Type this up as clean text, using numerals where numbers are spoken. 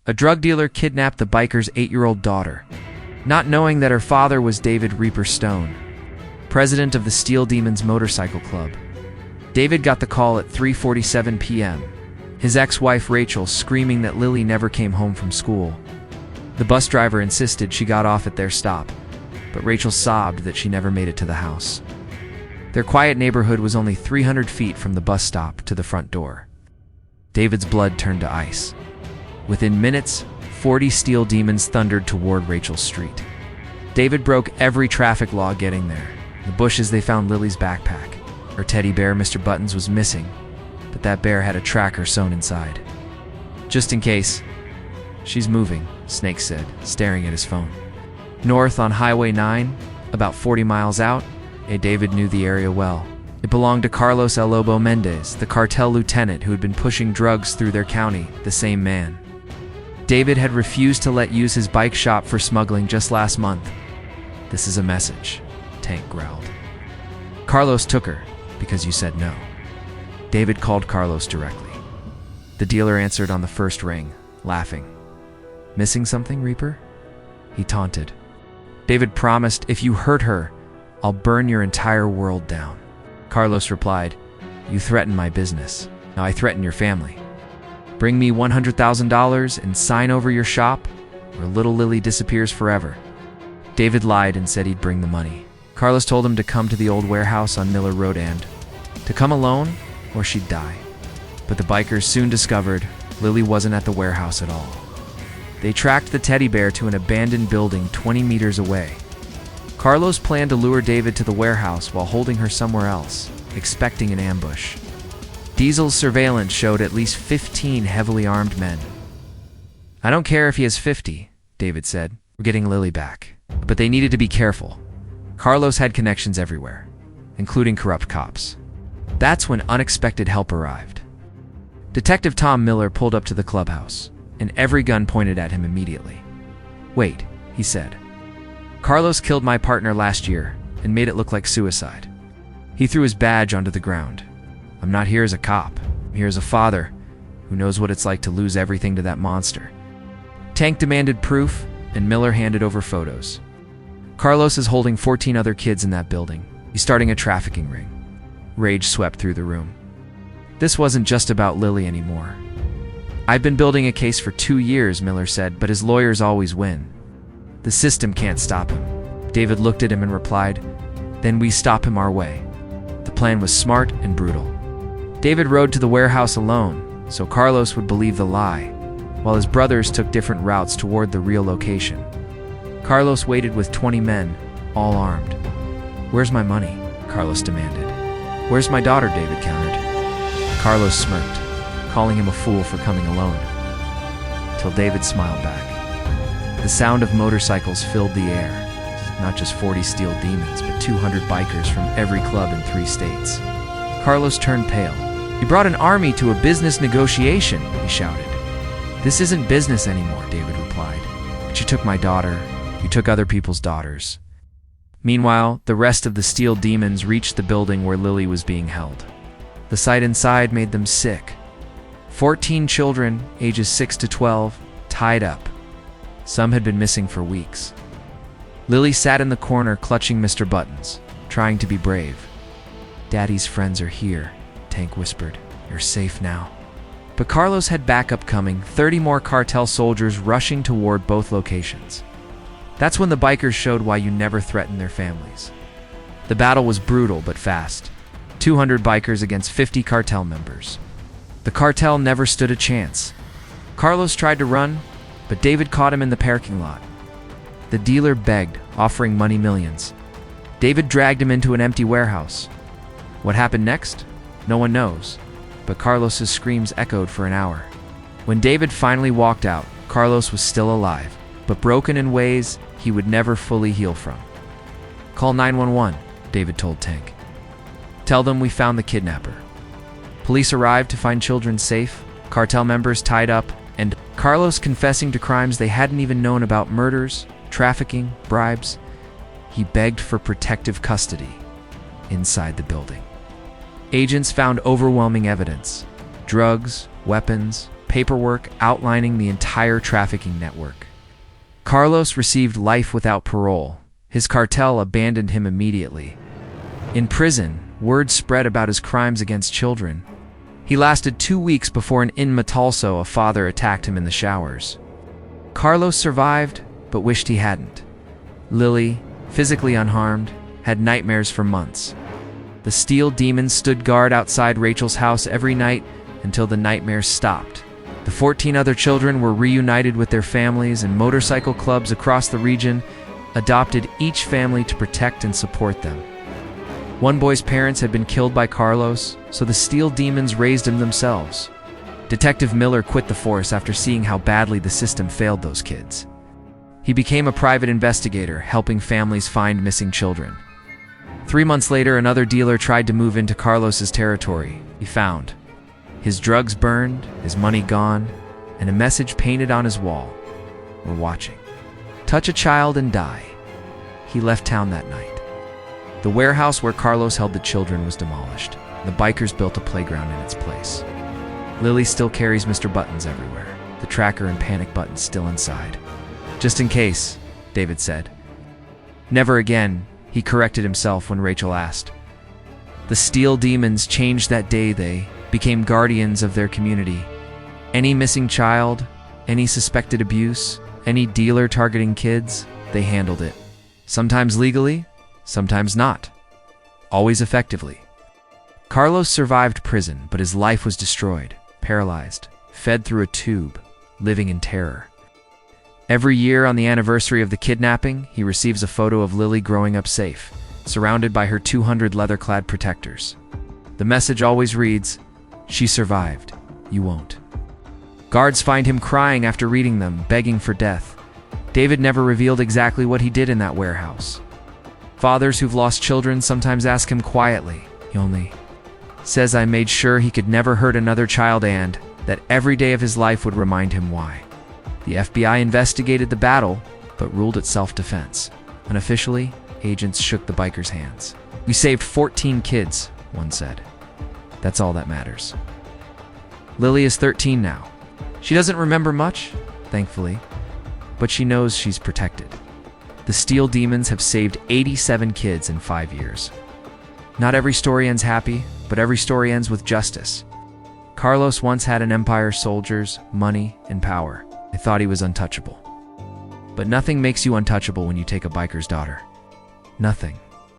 A drug dealer kidnapped the biker's 8-year-old daughter, not knowing that her father was David Reaper Stone, president of the Steel Demons Motorcycle Club. David got the call at 3:47 p.m., his ex-wife Rachel screaming that Lily never came home from school. The bus driver insisted she got off at their stop, but Rachel sobbed that she never made it to the house. Their quiet neighborhood was only 300 feet from the bus stop to the front door. David's blood turned to ice. Within minutes, 40 steel demons thundered toward Rachel's street. David broke every traffic law getting there. In the bushes, they found Lily's backpack. Her teddy bear, Mr. Buttons, was missing, but that bear had a tracker sewn inside. Just in case. She's moving, Snake said, staring at his phone. North on Highway 9, about 40 miles out, David knew the area well. It belonged to Carlos El Lobo Mendez, the cartel lieutenant who had been pushing drugs through their county, the same man. David had refused to let use his bike shop for smuggling just last month. "This is a message," Tank growled. "Carlos took her, because you said no." David called Carlos directly. The dealer answered on the first ring, laughing. "Missing something, Reaper?" he taunted. David promised, "If you hurt her, I'll burn your entire world down." Carlos replied, "You threaten my business. Now I threaten your family. Bring me $100,000 and sign over your shop, or little Lily disappears forever." David lied and said he'd bring the money. Carlos told him to come to the old warehouse on Miller Road and to come alone or she'd die. But the bikers soon discovered Lily wasn't at the warehouse at all. They tracked the teddy bear to an abandoned building 20 meters away. Carlos planned to lure David to the warehouse while holding her somewhere else, expecting an ambush. Diesel's surveillance showed at least 15 heavily armed men. "I don't care if he has 50, David said. "We're getting Lily back." But they needed to be careful. Carlos had connections everywhere, including corrupt cops. That's when unexpected help arrived. Detective Tom Miller pulled up to the clubhouse, and every gun pointed at him immediately. "Wait," he said. "Carlos killed my partner last year and made it look like suicide." He threw his badge onto the ground. "I'm not here as a cop. I'm here as a father who knows what it's like to lose everything to that monster." Tank demanded proof, and Miller handed over photos. Carlos is holding 14 other kids in that building. He's starting a trafficking ring. Rage swept through the room. This wasn't just about Lily anymore. "I've been building a case for 2 years, Miller said, "but his lawyers always win. The system can't stop him." David looked at him and replied, "Then we stop him our way." The plan was smart and brutal. David rode to the warehouse alone, so Carlos would believe the lie, while his brothers took different routes toward the real location. Carlos waited with 20 men, all armed. "Where's my money?" Carlos demanded. "Where's my daughter?" David countered. Carlos smirked, calling him a fool for coming alone, till David smiled back. The sound of motorcycles filled the air, not just 40 steel demons, but 200 bikers from every club in 3 states. Carlos turned pale. "You brought an army to a business negotiation," he shouted. "This isn't business anymore," David replied. "But you took my daughter. You took other people's daughters." Meanwhile, the rest of the steel demons reached the building where Lily was being held. The sight inside made them sick. 14 children, ages 6 to 12, tied up. Some had been missing for weeks. Lily sat in the corner clutching Mr. Buttons, trying to be brave. "Daddy's friends are here," Tank whispered. "You're safe now." But Carlos had backup coming, 30 more cartel soldiers rushing toward both locations. That's when the bikers showed why you never threaten their families. The battle was brutal but fast. 200 bikers against 50 cartel members. The cartel never stood a chance. Carlos tried to run, but David caught him in the parking lot. The dealer begged, offering money millions. David dragged him into an empty warehouse. What happened next? No one knows, but Carlos's screams echoed for an hour. When David finally walked out, Carlos was still alive, but broken in ways he would never fully heal from. "Call 911, David told Tank. "Tell them we found the kidnapper." Police arrived to find children safe, cartel members tied up, and Carlos confessing to crimes they hadn't even known about: murders, trafficking, bribes. He begged for protective custody inside the building. Agents found overwhelming evidence: drugs, weapons, paperwork outlining the entire trafficking network. Carlos received life without parole. His cartel abandoned him immediately. In prison, word spread about his crimes against children. He lasted 2 weeks before in Matalso, a father attacked him in the showers. Carlos survived, but wished he hadn't. Lily, physically unharmed, had nightmares for months. The steel demons stood guard outside Rachel's house every night until the nightmares stopped. The 14 other children were reunited with their families, and motorcycle clubs across the region adopted each family to protect and support them. One boy's parents had been killed by Carlos, so the steel demons raised him themselves. Detective Miller quit the force after seeing how badly the system failed those kids. He became a private investigator, helping families find missing children. 3 months later, another dealer tried to move into Carlos's territory. He found his drugs burned, his money gone, and a message painted on his wall: "We're watching. Touch a child and die." He left town that night. The warehouse where Carlos held the children was demolished. The bikers built a playground in its place. Lily still carries Mr. Buttons everywhere, the tracker and panic buttons still inside. "Just in case," David said. "Never again," he corrected himself when Rachel asked. The steel demons changed that day. They became guardians of their community. Any missing child, any suspected abuse, any dealer targeting kids, they handled it. Sometimes legally, sometimes not. Always effectively. Carlos survived prison, but his life was destroyed, paralyzed, fed through a tube, living in terror. Every year on the anniversary of the kidnapping, he receives a photo of Lily growing up safe, surrounded by her 200 leather-clad protectors. The message always reads, "She survived. You won't." Guards find him crying after reading them, begging for death. David never revealed exactly what he did in that warehouse. Fathers who've lost children sometimes ask him quietly. He only says, "I made sure he could never hurt another child and that every day of his life would remind him why." The FBI investigated the battle, but ruled it self-defense. Unofficially, agents shook the bikers' hands. "We saved 14 kids," one said. "That's all that matters." Lily is 13 now. She doesn't remember much, thankfully, but she knows she's protected. The steel demons have saved 87 kids in 5 years. Not every story ends happy, but every story ends with justice. Carlos once had an empire, soldiers, money, and power. I thought he was untouchable. But nothing makes you untouchable when you take a biker's daughter. Nothing.